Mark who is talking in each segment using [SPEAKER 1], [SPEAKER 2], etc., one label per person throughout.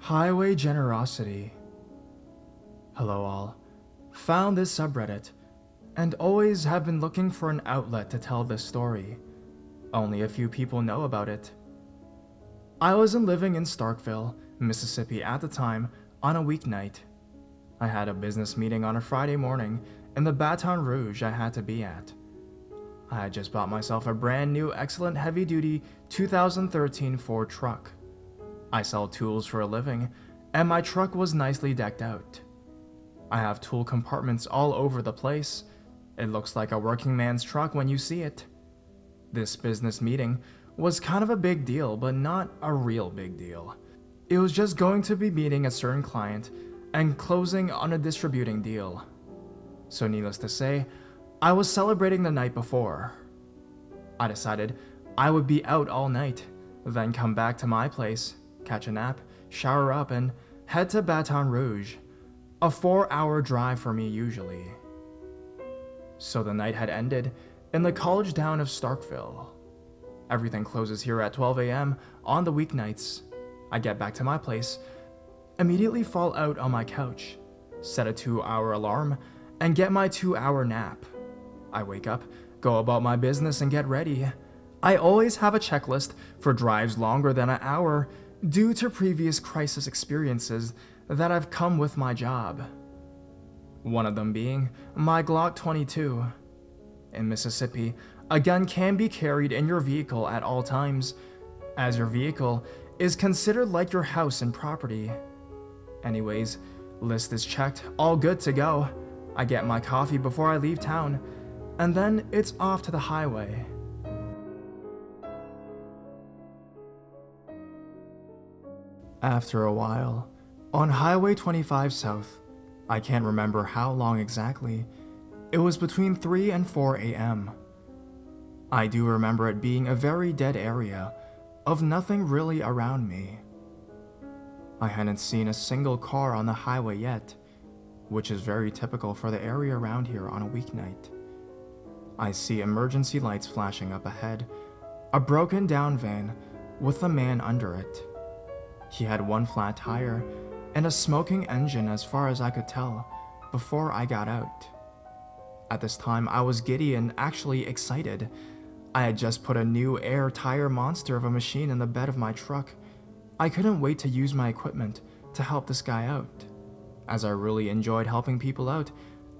[SPEAKER 1] Highway generosity. Hello all. Found this subreddit, and always have been looking for an outlet to tell this story. Only a few people know about it. I wasn't living in Starkville, Mississippi at the time on a weeknight. I had a business meeting on a Friday morning in the Baton Rouge I had to be at. I had just bought myself a brand new excellent heavy-duty 2013 Ford truck. I sell tools for a living, and my truck was nicely decked out. I have tool compartments all over the place. It looks like a working man's truck when you see it. This business meeting was kind of a big deal, but not a real big deal. It was just going to be meeting a certain client and closing on a distributing deal. So needless to say, I was celebrating the night before. I decided I would be out all night, then come back to my place, catch a nap, shower up, and head to Baton Rouge, a 4-hour drive for me usually. So the night had ended in the college town of Starkville. Everything closes here at 12 a.m. on the weeknights. I get back to my place, immediately fall out on my couch, set a 2-hour alarm, and get my 2-hour nap. I wake up, go about my business, and get ready. I always have a checklist for drives longer than an hour due to previous crisis experiences that have come with my job. One of them being my Glock 22. In Mississippi, a gun can be carried in your vehicle at all times, as your vehicle is considered like your house and property. Anyways, list is checked, all good to go. I get my coffee before I leave town, and then it's off to the highway. After a while, on Highway 25 South, I can't remember how long exactly, it was between 3 and 4 a.m. I do remember it being a very dead area, of nothing really around me. I hadn't seen a single car on the highway yet, which is very typical for the area around here on a weeknight. I see emergency lights flashing up ahead, a broken down van with a man under it. He had one flat tire and a smoking engine as far as I could tell before I got out. At this time, I was giddy and actually excited. I had just put a new air tire monster of a machine in the bed of my truck. I couldn't wait to use my equipment to help this guy out, as I really enjoyed helping people out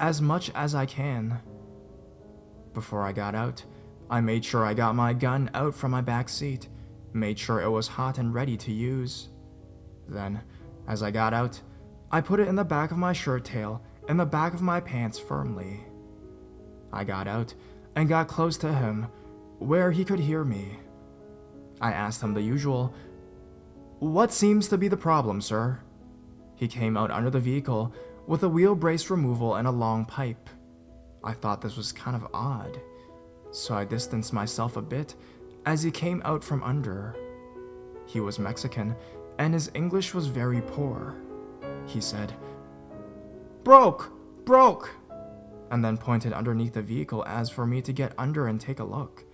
[SPEAKER 1] as much as I can. Before I got out, I made sure I got my gun out from my back seat, made sure it was hot and ready to use. Then, as I got out, I put it in the back of my shirt tail and the back of my pants firmly. I got out and got close to him, where he could hear me. I asked him the usual, "What seems to be the problem, sir?" He came out under the vehicle with a wheel brace removal and a long pipe. I thought this was kind of odd, so I distanced myself a bit as he came out from under. He was Mexican, and his English was very poor. He said, broke, and then pointed underneath the vehicle as for me to get under and take a look.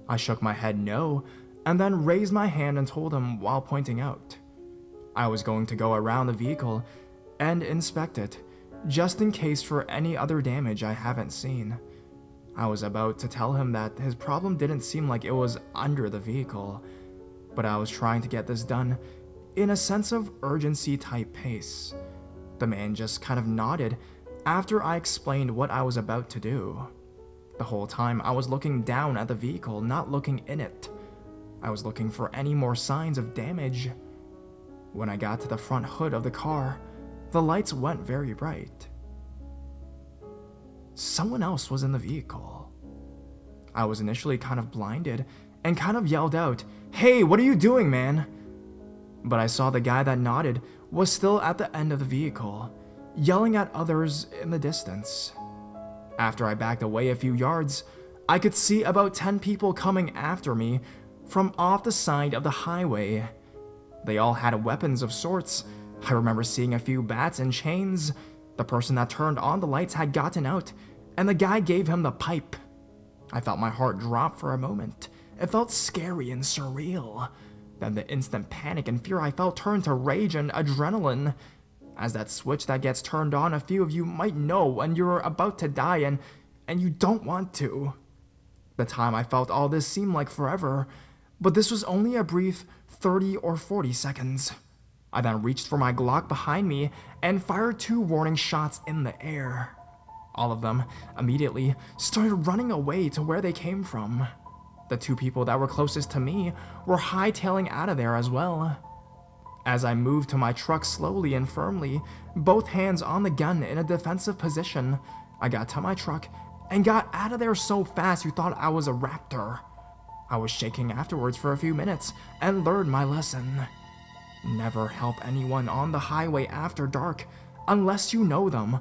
[SPEAKER 1] I shook my head no, and then raised my hand and told him while pointing out. I was going to go around the vehicle and inspect it, just in case for any other damage I haven't seen. I was about to tell him that his problem didn't seem like it was under the vehicle, but I was trying to get this done in a sense of urgency type pace. The man just kind of nodded after I explained what I was about to do. The whole time I was looking down at the vehicle, not looking in it. I was looking for any more signs of damage. When I got to the front hood of the car, the lights went very bright. Someone else was in the vehicle. I was initially kind of blinded and kind of yelled out, "Hey, what are you doing, man?" But I saw the guy that nodded was still at the end of the vehicle, yelling at others in the distance. After I backed away a few yards, I could see about 10 people coming after me from off the side of the highway. They all had weapons of sorts. I remember seeing a few bats and chains. The person that turned on the lights had gotten out, and the guy gave him the pipe. I felt my heart drop for a moment. It felt scary and surreal. Then the instant panic and fear I felt turned to rage and adrenaline. As that switch that gets turned on, a few of you might know when you're about to die and you don't want to. The time I felt all this seemed like forever, but this was only a brief 30 or 40 seconds. I then reached for my Glock behind me and fired 2 warning shots in the air. All of them immediately started running away to where they came from. The 2 people that were closest to me were hightailing out of there as well. As I moved to my truck slowly and firmly, both hands on the gun in a defensive position, I got to my truck and got out of there so fast you thought I was a raptor. I was shaking afterwards for a few minutes and learned my lesson. Never help anyone on the highway after dark unless you know them,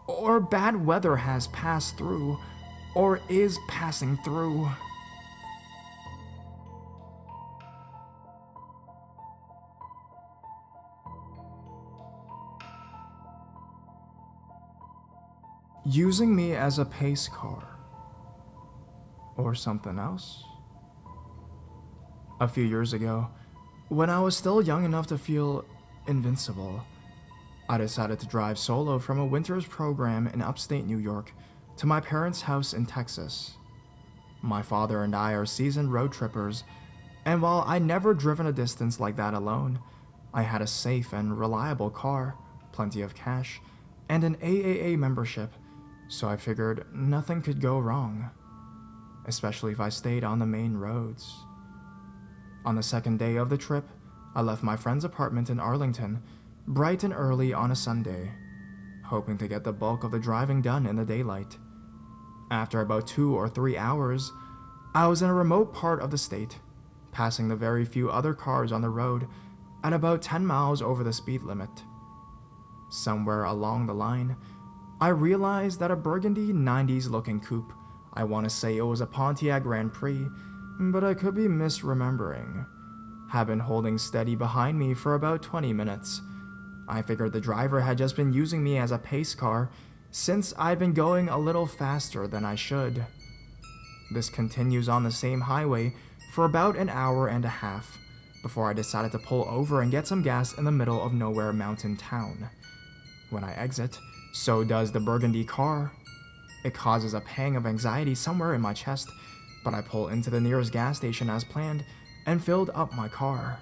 [SPEAKER 1] or bad weather has passed through, or is passing through. Using me as a pace car. Or something else. A few years ago, when I was still young enough to feel invincible, I decided to drive solo from a winter's program in upstate New York to my parents' house in Texas. My father and I are seasoned road trippers, and while I'd never driven a distance like that alone, I had a safe and reliable car, plenty of cash, and an AAA membership, so I figured nothing could go wrong, especially if I stayed on the main roads. On the second day of the trip, I left my friend's apartment in Arlington bright and early on a Sunday, hoping to get the bulk of the driving done in the daylight. After about 2 or 3 hours, I was in a remote part of the state, passing the very few other cars on the road at about 10 miles over the speed limit. Somewhere along the line, I realized that a burgundy 90s looking coupe, I want to say it was a Pontiac Grand Prix, but I could be misremembering, had been holding steady behind me for about 20 minutes. I figured the driver had just been using me as a pace car since I'd been going a little faster than I should. This continues on the same highway for about an hour and a half before I decided to pull over and get some gas in the middle of nowhere mountain town. When I exit, so does the burgundy car. It causes a pang of anxiety somewhere in my chest, but I pull into the nearest gas station as planned and filled up my car.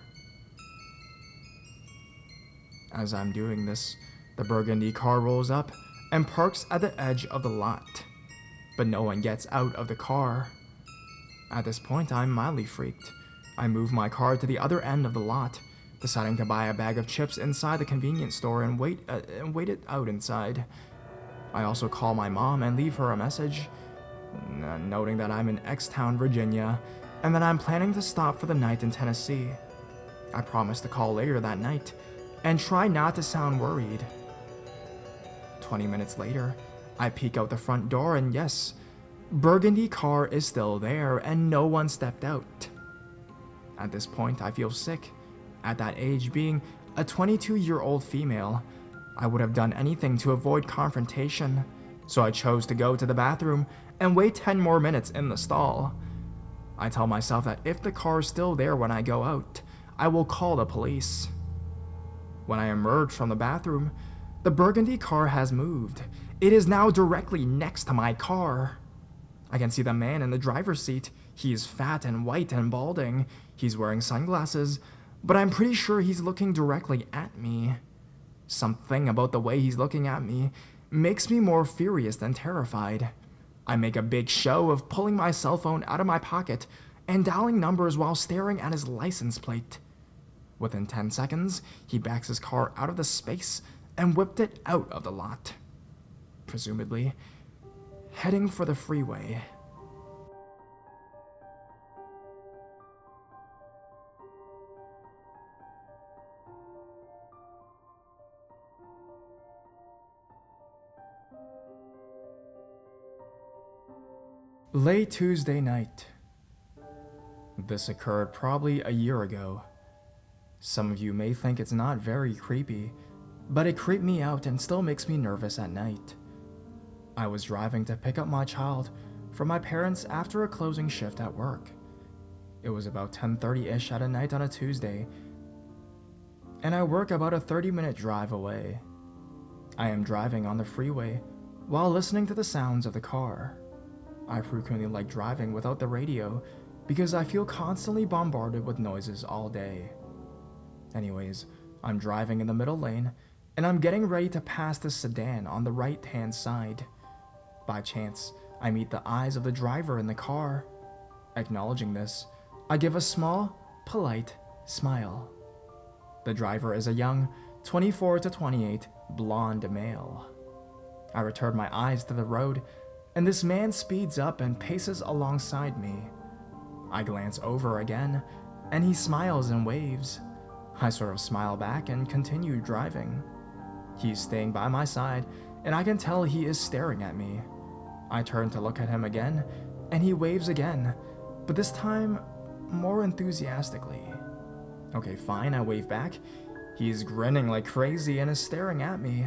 [SPEAKER 1] As I'm doing this, the burgundy car rolls up and parks at the edge of the lot, but no one gets out of the car. At this point, I'm mildly freaked. I move my car to the other end of the lot, deciding to buy a bag of chips inside the convenience store and wait it out inside. I also call my mom and leave her a message, noting that I'm in X-Town, Virginia, and that I'm planning to stop for the night in Tennessee. I promise to call later that night, and try not to sound worried. 20 minutes later, I peek out the front door and yes, burgundy car is still there and no one stepped out. At this point, I feel sick. At that age, being a 22-year-old female, I would have done anything to avoid confrontation, so I chose to go to the bathroom and wait 10 more minutes in the stall. I tell myself that if the car is still there when I go out, I will call the police. When I emerge from the bathroom, the burgundy car has moved. It is now directly next to my car. I can see the man in the driver's seat. He is fat and white and balding. He's wearing sunglasses, but I'm pretty sure he's looking directly at me. Something about the way he's looking at me makes me more furious than terrified. I make a big show of pulling my cell phone out of my pocket and dialing numbers while staring at his license plate. Within 10 seconds, he backs his car out of the space and whipped it out of the lot, presumably heading for the freeway. Late Tuesday night. This occurred probably a year ago. Some of you may think it's not very creepy, but it creeped me out and still makes me nervous at night. I was driving to pick up my child from my parents after a closing shift at work. It was about 10:30-ish at night on a Tuesday, and I work about a 30-minute drive away. I am driving on the freeway while listening to the sounds of the car. I frequently like driving without the radio because I feel constantly bombarded with noises all day. Anyways, I'm driving in the middle lane and I'm getting ready to pass the sedan on the right-hand side. By chance, I meet the eyes of the driver in the car. Acknowledging this, I give a small, polite smile. The driver is a young, 24 to 28, blonde male. I return my eyes to the road, and this man speeds up and paces alongside me. I glance over again, and he smiles and waves. I sort of smile back and continue driving. He's staying by my side, and I can tell he is staring at me. I turn to look at him again, and he waves again, but this time more enthusiastically. Okay, fine, I wave back. He's grinning like crazy and is staring at me.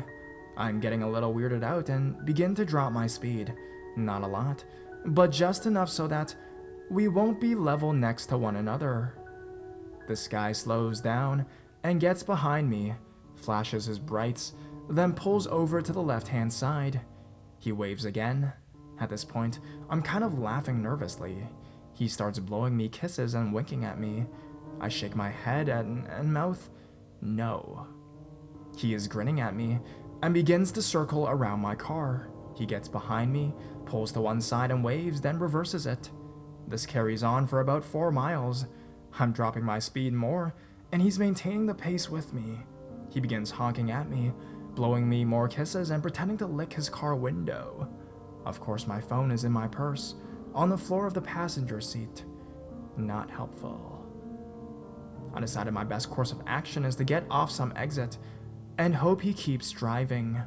[SPEAKER 1] I'm getting a little weirded out and begin to drop my speed. Not a lot, but just enough so that we won't be level next to one another. This guy slows down and gets behind me, flashes his brights, then pulls over to the left-hand side. He waves again. At this point, I'm kind of laughing nervously. He starts blowing me kisses and winking at me. I shake my head and mouth no. He is grinning at me and begins to circle around my car. He gets behind me, pulls to one side and waves, then reverses it. This carries on for about 4 miles. I'm dropping my speed more, and he's maintaining the pace with me. He begins honking at me, blowing me more kisses and pretending to lick his car window. Of course, my phone is in my purse, on the floor of the passenger seat. Not helpful. I decided my best course of action is to get off some exit and hope he keeps driving.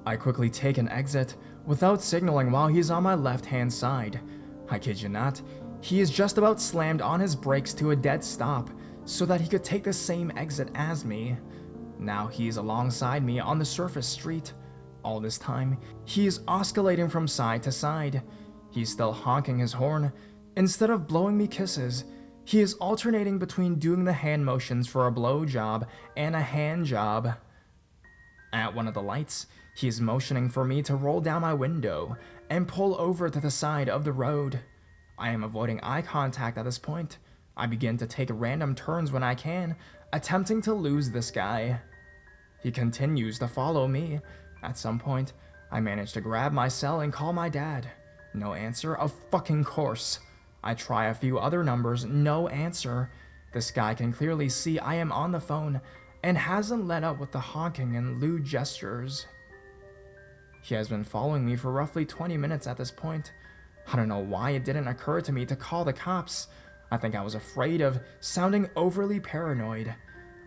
[SPEAKER 1] I quickly take an exit without signaling while he's on my left-hand side. I kid you not, he is just about slammed on his brakes to a dead stop so that he could take the same exit as me. Now he's alongside me on the surface street. All this time, he is oscillating from side to side. He's still honking his horn. Instead of blowing me kisses, he is alternating between doing the hand motions for a blow job and a hand job. At one of the lights, he is motioning for me to roll down my window and pull over to the side of the road. I am avoiding eye contact at this point. I begin to take random turns when I can, attempting to lose this guy. He continues to follow me. At some point, I manage to grab my cell and call my dad. No answer, of fucking course. I try a few other numbers, no answer. This guy can clearly see I am on the phone and hasn't let up with the honking and lewd gestures. He has been following me for roughly 20 minutes at this point. I don't know why it didn't occur to me to call the cops. I think I was afraid of sounding overly paranoid.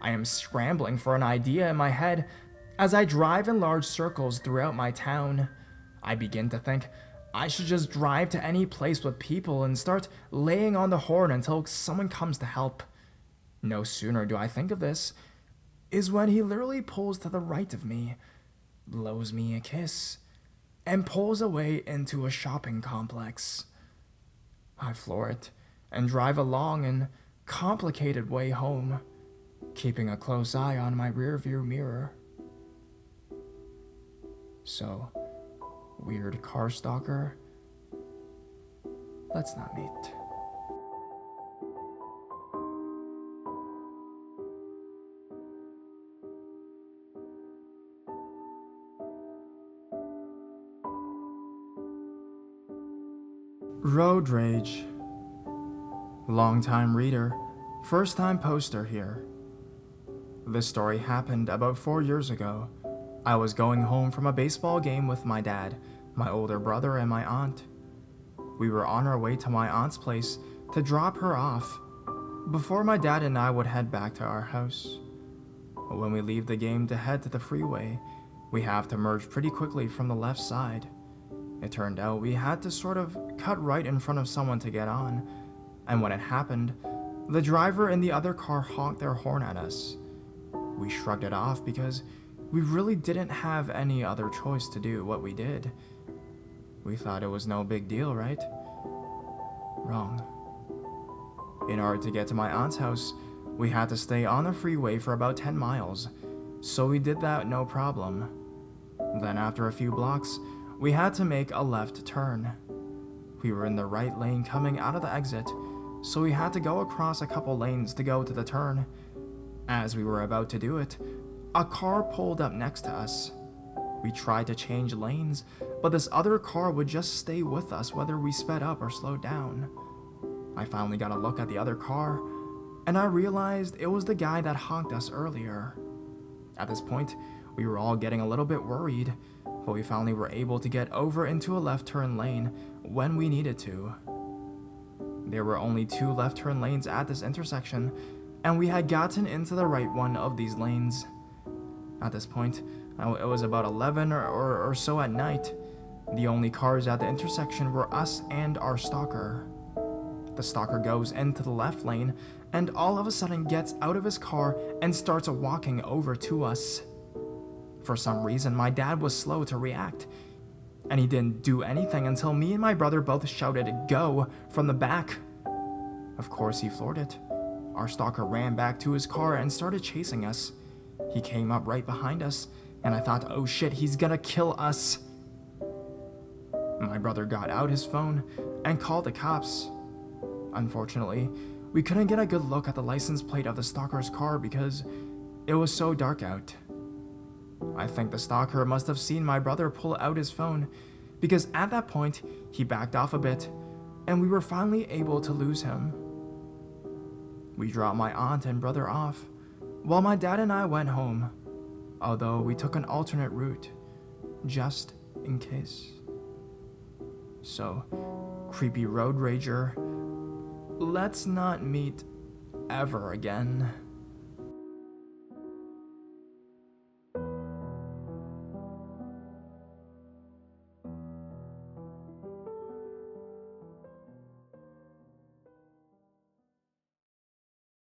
[SPEAKER 1] I am scrambling for an idea in my head as I drive in large circles throughout my town. I begin to think I should just drive to any place with people and start laying on the horn until someone comes to help. No sooner do I think of this, is when he literally pulls to the right of me, blows me a kiss, and pulls away into a shopping complex. I floor it and drive a long and complicated way home, keeping a close eye on my rearview mirror. So, weird car stalker, let's not meet. Road rage. Long-time reader, first-time poster here. This story happened about 4 years ago. I was going home from a baseball game with my dad, my older brother, and my aunt. We were on our way to my aunt's place to drop her off before my dad and I would head back to our house. When we leave the game to head to the freeway, we have to merge pretty quickly from the left side. It turned out we had to sort of cut right in front of someone to get on, and when it happened, the driver in the other car honked their horn at us. We shrugged it off because we really didn't have any other choice to do what we did. We thought it was no big deal, right? Wrong. In order to get to my aunt's house, we had to stay on the freeway for about 10 miles, so we did that no problem. Then after a few blocks, we had to make a left turn. We were in the right lane coming out of the exit, so we had to go across a couple lanes to go to the turn. As we were about to do it, a car pulled up next to us. We tried to change lanes, but this other car would just stay with us whether we sped up or slowed down. I finally got a look at the other car, and I realized it was the guy that honked us earlier. At this point, we were all getting a little bit worried, but we finally were able to get over into a left turn lane when we needed to. There were only 2 left turn lanes at this intersection, and we had gotten into the right one of these lanes. At this point, it was about 11 or so at night. The only cars at the intersection were us and our stalker. The stalker goes into the left lane and all of a sudden gets out of his car and starts walking over to us. For some reason, my dad was slow to react, and he didn't do anything until me and my brother both shouted "Go" from the back. Of course, he floored it. Our stalker ran back to his car and started chasing us. He came up right behind us, and I thought, oh shit, he's gonna kill us. My brother got out his phone and called the cops. Unfortunately, we couldn't get a good look at the license plate of the stalker's car because it was so dark out. I think the stalker must have seen my brother pull out his phone because at that point, he backed off a bit and we were finally able to lose him. We dropped my aunt and brother off while my dad and I went home, although we took an alternate route just in case. So, creepy road rager, let's not meet ever again.